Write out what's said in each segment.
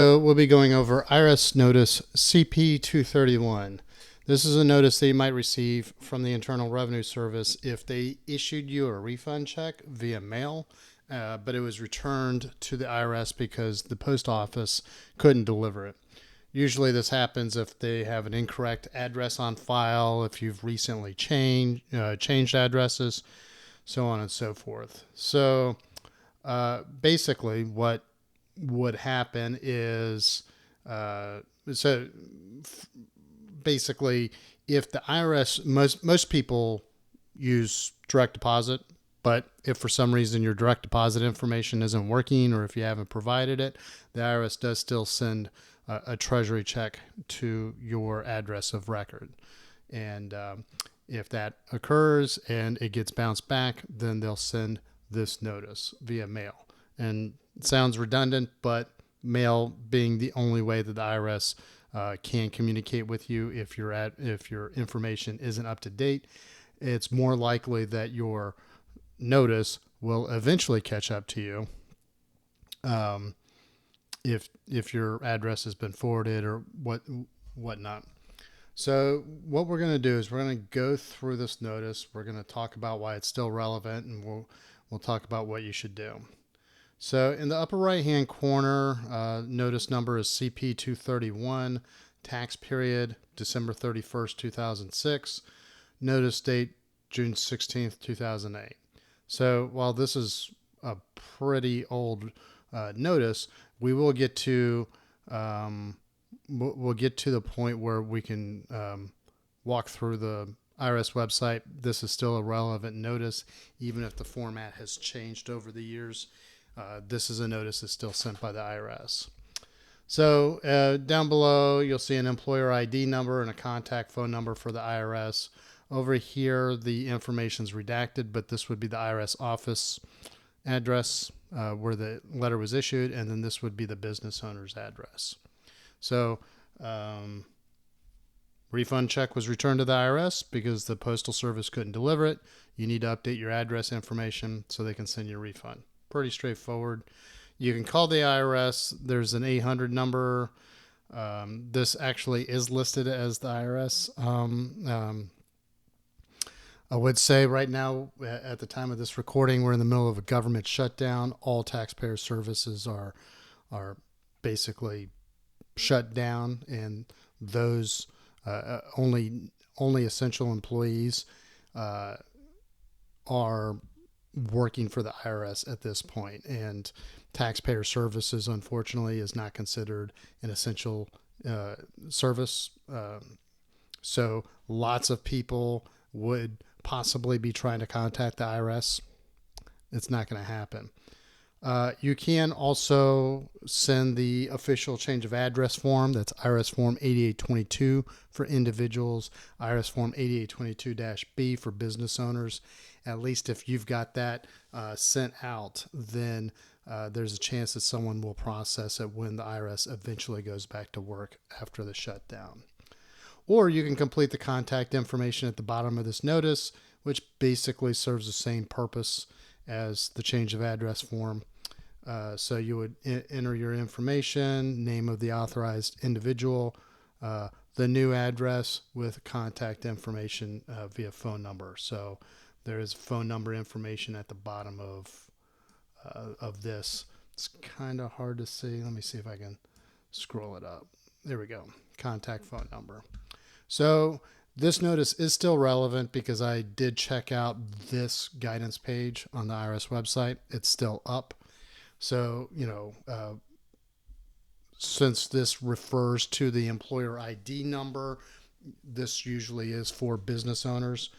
So we'll be going over IRS Notice CP231. This is a notice that you might receive from the Internal Revenue Service if they issued you a refund check via mail, but it was returned to the IRS because the post office couldn't deliver it. Usually this happens if they have an incorrect address on file, if you've recently changed addresses, so on and so forth. So basically what would happen is so basically if the IRS, most people use direct deposit, but if for some reason your direct deposit information isn't working or if you haven't provided it, the IRS does still send a treasury check to your address of record. And if that occurs and it gets bounced back, then they'll send this notice via mail. And it sounds redundant, but mail being the only way that the IRS can communicate with you if your information isn't up to date, it's more likely that your notice will eventually catch up to you if your address has been forwarded or whatnot. So what we're going to do is we're going to go through this notice. We're going to talk about why it's still relevant, and we'll talk about what you should do. So in the upper right hand corner, notice number is CP231, tax period December 31st, 2006, notice date June 16th, 2008. So while this is a pretty old notice, we will get to we'll get to the point where we can walk through the IRS website. This is still a relevant notice, even if the format has changed over the years. This is a notice that's still sent by the IRS. So down below, you'll see an employer ID number and a contact phone number for the IRS. Over here, the information is redacted, but this would be the IRS office address where the letter was issued, and then this would be the business owner's address. So refund check was returned to the IRS because the Postal Service couldn't deliver it. You need to update your address information so they can send you a refund. Pretty straightforward. You can call the IRS. There's an 800 number. This actually is listed as the IRS. I would say right now, at the time of this recording, we're in the middle of a government shutdown. All taxpayer services are basically shut down, and those only essential employees are working for the IRS at this point, and taxpayer services, unfortunately, is not considered an essential service. So lots of people would possibly be trying to contact the IRS. It's not going to happen. You can also send the official change of address form. That's IRS Form 8822 for individuals, IRS Form 8822-B for business owners. At least if you've got that sent out, then there's a chance that someone will process it when the IRS eventually goes back to work after the shutdown. Or you can complete the contact information at the bottom of this notice, which basically serves the same purpose as the change of address form. So you would enter your information, name of the authorized individual, the new address with contact information via phone number. So there is phone number information at the bottom of this. It's kind of hard to see. Let me see if I can scroll it up. There we go. Contact phone number. So this notice is still relevant because I did check out this guidance page on the IRS website. It's still up. So, since this refers to the employer ID number, this usually is for business owners,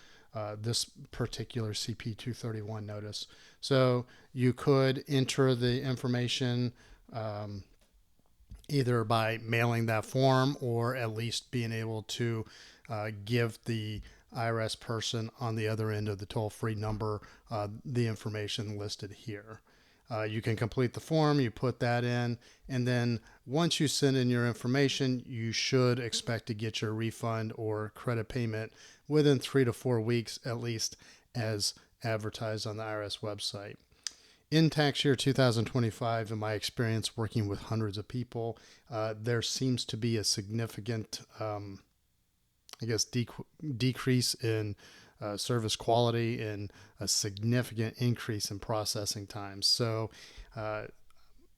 this particular CP231 notice. So you could enter the information either by mailing that form or at least being able to give the IRS person on the other end of the toll-free number the information listed here. You can complete the form, you put that in, and then once you send in your information, you should expect to get your refund or credit payment within 3 to 4 weeks, at least as advertised on the IRS website. In tax year 2025, in my experience working with hundreds of people, there seems to be a significant, I guess, decrease in service quality and a significant increase in processing times. So,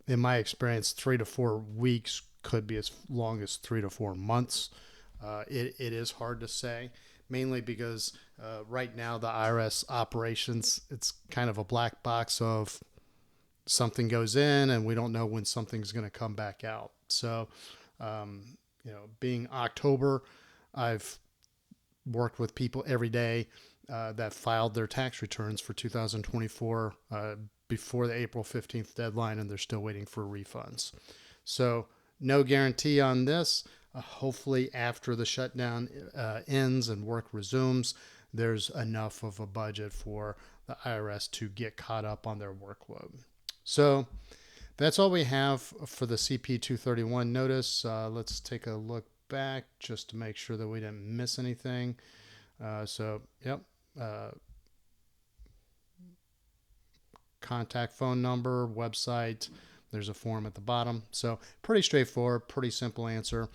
in my experience, 3 to 4 weeks could be as long as 3 to 4 months. It is hard to say, mainly because right now the IRS operations, it's kind of a black box of something goes in and we don't know when something's going to come back out. So, being October, I've worked with people every day that filed their tax returns for 2024 before the April 15th deadline, and they're still waiting for refunds. So no guarantee on this. Hopefully after the shutdown ends and work resumes, there's enough of a budget for the IRS to get caught up on their workload. So that's all we have for the CP231 notice. Let's take a look back just to make sure that we didn't miss anything. Contact phone number, website. There's a form at the bottom. So pretty straightforward, pretty simple answer.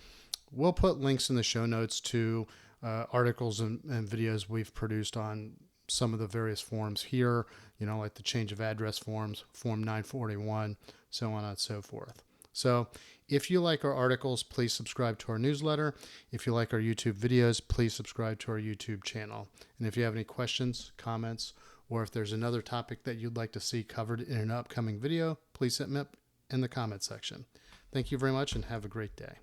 We'll put links in the show notes to articles and videos we've produced on some of the various forms here, like the change of address forms, Form 941, so on and so forth. So if you like our articles, please subscribe to our newsletter. If you like our YouTube videos, please subscribe to our YouTube channel. And if you have any questions, comments, or if there's another topic that you'd like to see covered in an upcoming video, please hit me up in the comment section. Thank you very much and have a great day.